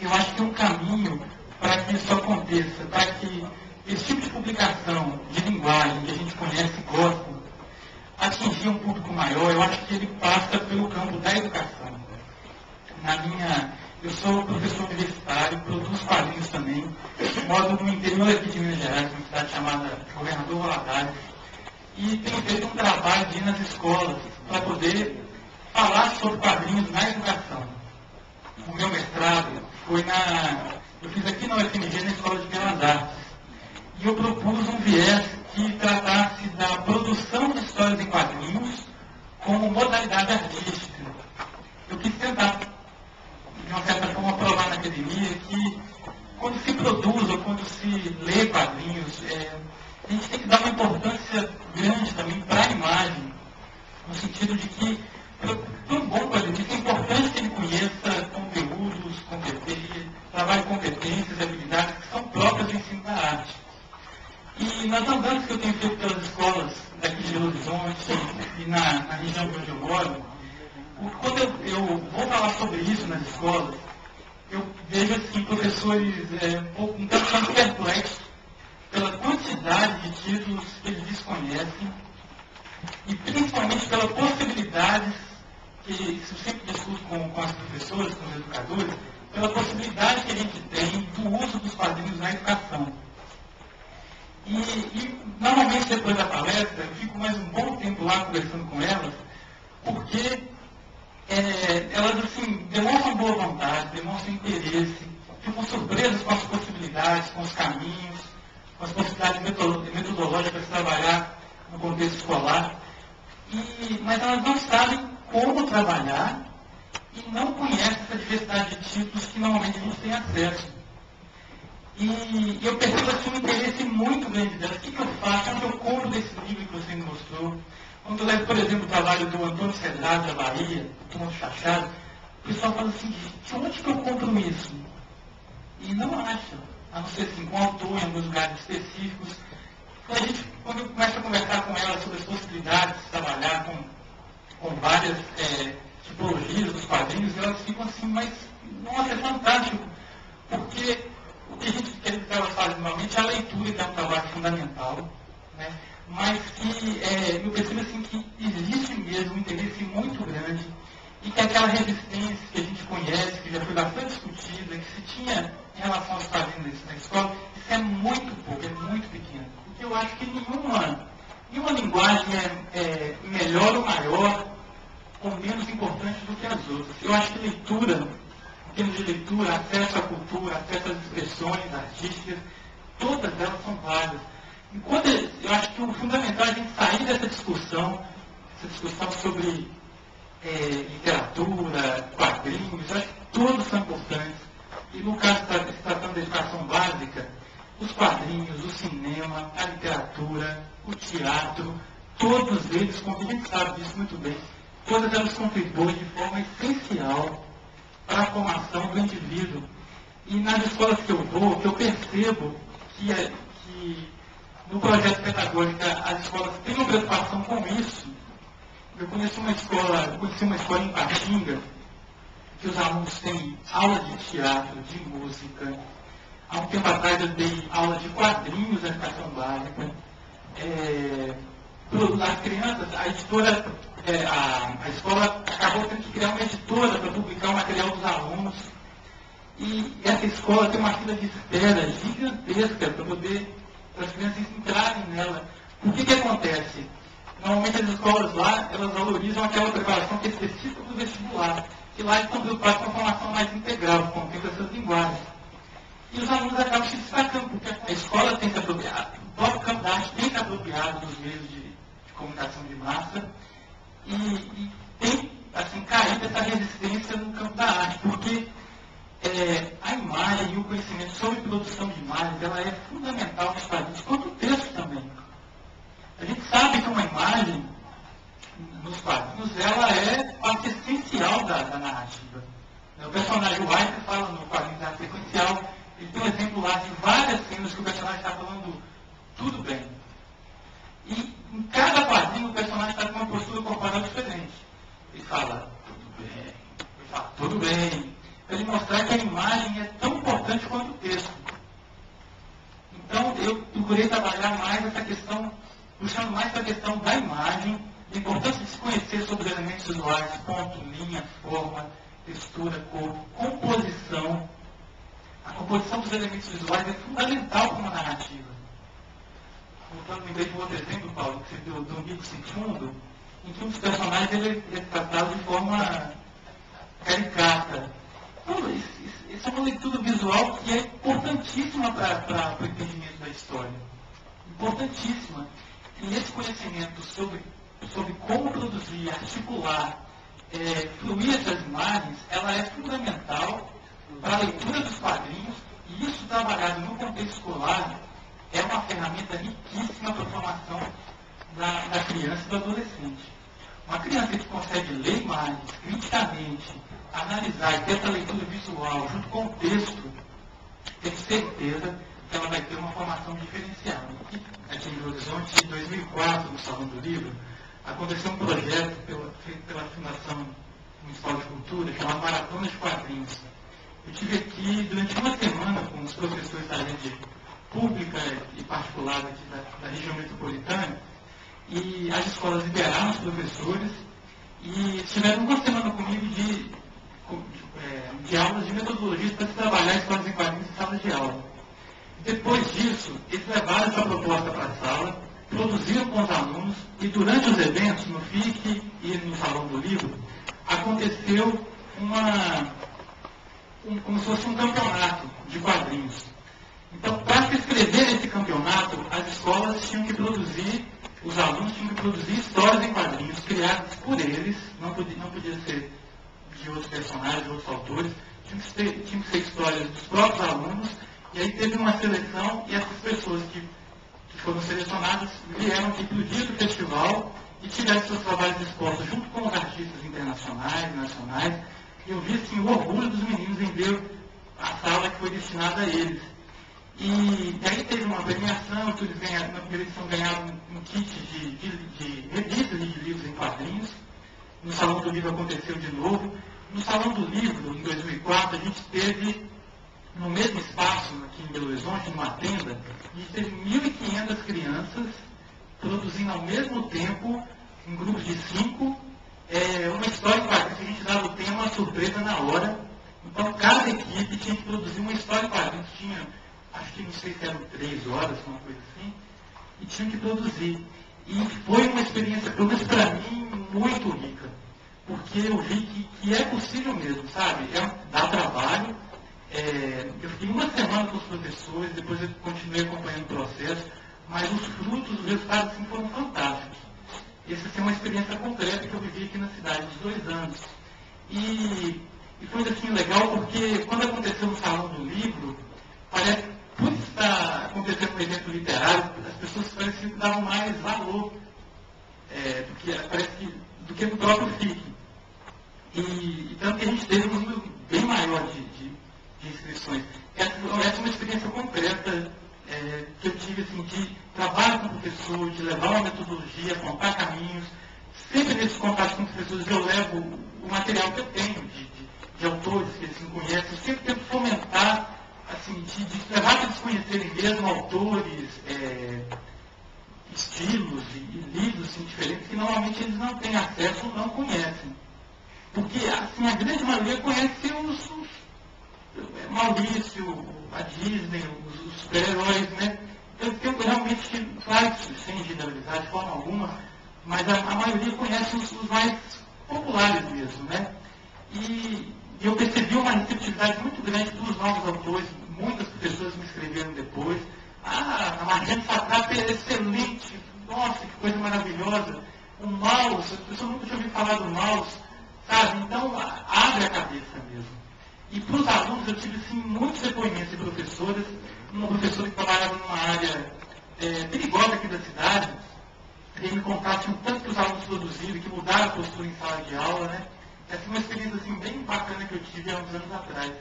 eu acho que um caminho para que isso aconteça, para que esse tipo de publicação de linguagem que a gente conhece e gosta, atingir um público maior, eu acho que ele passa pelo campo da educação. Eu sou professor universitário, produzo quadrinhos também, moro no interior aqui de Minas Gerais, uma cidade chamada Governador Valadares, e tenho feito um trabalho de ir nas escolas para poder falar sobre quadrinhos na educação. O meu mestrado eu fiz aqui na UFMG, na Escola de Belas Artes, e eu propus um viés que tratasse da produção de histórias em quadrinhos como modalidade artística. Eu quis tentar, de uma certa forma, provar na academia que quando se produz ou quando se lê quadrinhos, a gente tem que dar uma importância grande também para a imagem, no sentido de que, para um bom quadrinista, é importante que ele conheça conteúdos, trabalhe competências e habilidades que são próprias do ensino da arte. E nas andanças que eu tenho feito pelas escolas daqui de Belo Horizonte e na região onde eu moro, quando eu vou falar sobre isso nas escolas, eu vejo assim, professores um tanto perplexos pela quantidade de títulos que eles desconhecem e principalmente pela possibilidade, que isso eu sempre discuto com as professoras, com os educadores, pela possibilidade que a gente tem do uso dos quadrinhos na educação. E normalmente depois da palestra, eu fico mais um bom tempo lá conversando com elas, porque elas assim, demonstram boa vontade, demonstram interesse, ficam surpresas com as possibilidades, com os caminhos, com as possibilidades metodológicas de trabalhar no contexto escolar. Mas elas não sabem como trabalhar e não conhecem essa diversidade de títulos que normalmente a gente tem acesso. E eu percebo assim, um interesse muito grande delas. O que eu faço? Onde eu compro desse livro que você me mostrou? Quando eu levo, por exemplo, o trabalho do Antônio Cesar da Bahia, do Tomás Chachado, o pessoal fala assim, de onde que eu compro isso? E não acha, a não ser assim, com autor em alguns lugares específicos. Então, quando eu começo a conversar com elas sobre as possibilidades de trabalhar com várias tipologias dos quadrinhos, elas ficam assim, mas, nossa, é fantástico, porque o que a gente quer que elas fazem normalmente é a leitura, que é um trabalho fundamental, né? Mas que eu percebo assim, que existe mesmo um interesse muito grande e que aquela resistência que a gente conhece, que já foi bastante discutida, que se tinha em relação aos quadrinhos na escola, isso é muito pouco, é muito pequeno. Porque eu acho que nenhuma linguagem é melhor ou maior ou menos importante do que as outras. Eu acho que leitura, em termos de leitura, acesso à cultura, acesso às expressões artísticas, todas elas são válidas. Enquanto eu acho que o fundamental é a gente sair dessa discussão sobre literatura, quadrinhos, eu acho que todos são importantes. E no caso, se tratando da educação básica, os quadrinhos, o cinema, a literatura, o teatro, todos eles, como a gente sabe disso muito bem, todas elas contribuem de forma essencial para a formação do indivíduo. E nas escolas que eu vou, que eu percebo que no projeto pedagógico as escolas têm uma preocupação com isso. Eu conheci uma escola em Patinga, que os alunos têm aula de teatro, de música. Há um tempo atrás eu dei aula de quadrinhos na educação básica. As crianças, a escola acabou tendo que criar uma editora para publicar o material dos alunos. E essa escola tem uma fila de espera gigantesca para as crianças entrarem nela. O que acontece? Normalmente as escolas lá, elas valorizam aquela preparação que é específica do vestibular. E lá eles estão preocupados com a formação mais integral, com essas linguagens. E os alunos acabam se destacando, porque a escola tem se apropriado, o próprio campo da arte tem se apropriado dos meios de comunicação de massa e tem, assim, caído essa resistência no campo da arte, porque a imagem e o conhecimento sobre produção de imagens, ela é fundamental nos quadrinhos, quanto o texto também. A gente sabe que uma imagem, nos quadrinhos, ela é parte essencial da narrativa. O personagem White fala no quadrinho da sequencial, ele tem um exemplo lá de várias cenas que o personagem está falando tudo bem. E em cada quadrinho o personagem está com uma postura corporal diferente. Ele fala, tudo bem. Ele fala, tudo bem. para ele mostrar que a imagem é tão importante quanto o texto. Então, eu procurei trabalhar mais essa questão, puxando mais para a questão da imagem, a importância de se conhecer sobre os elementos visuais, ponto, linha, forma, textura, cor, composição. A composição dos elementos visuais é fundamental para uma narrativa. Voltando, lembrei de um outro exemplo, Paulo, que você deu do Amigo Segundo, em que um dos personagens ele é tratado de forma caricata. Então, isso é uma leitura visual que é importantíssima para o entendimento da história. Importantíssima. E esse conhecimento sobre como produzir, articular, fluir essas imagens, ela é fundamental para a leitura dos quadrinhos, e isso trabalhado no contexto escolar é uma ferramenta riquíssima para a formação da criança e do adolescente. Uma criança que consegue ler imagens criticamente, analisar e ter essa leitura visual junto com o texto, tenho certeza que ela vai ter uma formação diferenciada. Aqui em Belo Horizonte, em 2004, no Salão do Livro, aconteceu um projeto feito pela Fundação Municipal de Cultura, chamado Maratona de Quadrinhos. Eu estive aqui durante uma semana com os professores da rede pública e particular aqui da região metropolitana, e as escolas liberaram os professores e tiveram uma semana comigo de aulas de metodologias para se trabalhar escolas em quadrinhos em sala de aula. Depois disso, eles levaram essa proposta para a sala, produziram com os alunos, e durante os eventos, no FIC e no Salão do Livro, aconteceu como se fosse um campeonato de quadrinhos. Então, para se inscrever nesse campeonato, as escolas tinham que produzir, os alunos tinham que produzir histórias em quadrinhos criadas por eles, não podia ser de outros personagens, de outros autores, tinham que ser histórias dos próprios alunos, e aí teve uma seleção, e essas pessoas que foram selecionadas vieram aqui para o dia do festival e tiveram seus trabalhos expostos junto com os artistas internacionais, nacionais, e eu vi assim, o orgulho dos meninos em ver a sala que foi destinada a eles. E aí teve uma premiação, que eles ganharam, na primeira edição ganharam um kit de revistas e de livros em quadrinhos. No Salão do Livro aconteceu de novo. No Salão do Livro, em 2004, a gente teve, no mesmo espaço, aqui em Belo Horizonte, numa tenda, a gente teve 1.500 crianças produzindo ao mesmo tempo, em grupos de 5, uma história em quadrinhos, que a gente dava o tema, uma surpresa na hora. Então, cada equipe tinha que produzir uma história em quadrinhos. Tinha, acho que não sei se eram 3 horas, uma coisa assim, e tinham que produzir. E foi uma experiência, pelo menos para mim, muito rica. Porque eu vi que é possível mesmo, sabe? Dá trabalho. Eu fiquei uma semana com os professores, depois eu continuei acompanhando o processo, mas os frutos, os resultados assim, foram fantásticos. Essa assim, é uma experiência concreta que eu vivi aqui na cidade, de 2 anos. E foi assim legal porque quando aconteceu no Salão do Livro, parece que por estar acontecendo um evento literário, as pessoas pareciam que davam mais valor do que no próprio FIC. E tanto que a gente teve um número bem maior de inscrições. Essa é uma experiência concreta que eu tive assim, de trabalho com o professor, de levar uma metodologia, apontar caminhos. Sempre nesses contatos com os professores eu levo o material que eu tenho de autores que eles não conhecem. Eu sempre tento fomentar, assim, de levar para eles conhecerem mesmo autores, estilos e livros assim, diferentes que normalmente eles não têm acesso ou não conhecem. Porque assim, a grande maioria conhece Maurício, a Disney, os super-heróis, né? Eu realmente, claro, sem generalizar de forma alguma, mas a maioria conhece os mais populares mesmo, né? E eu percebi uma receptividade muito grande dos novos autores, muitas pessoas me escreveram depois. A Marjane Satrapi é excelente, nossa, que coisa maravilhosa. O Maus, as pessoas nunca tinham ouvido falar do Maus, sabe? Então, abre a cabeça mesmo. E para os alunos, eu tive assim, muitos depoimentos de professoras, uma professora que trabalhava numa área perigosa aqui da cidade, veio me contar assim, o tanto que os alunos produziram, que mudaram a postura em sala de aula, né? Essa é uma experiência assim, bem bacana que eu tive há uns anos atrás.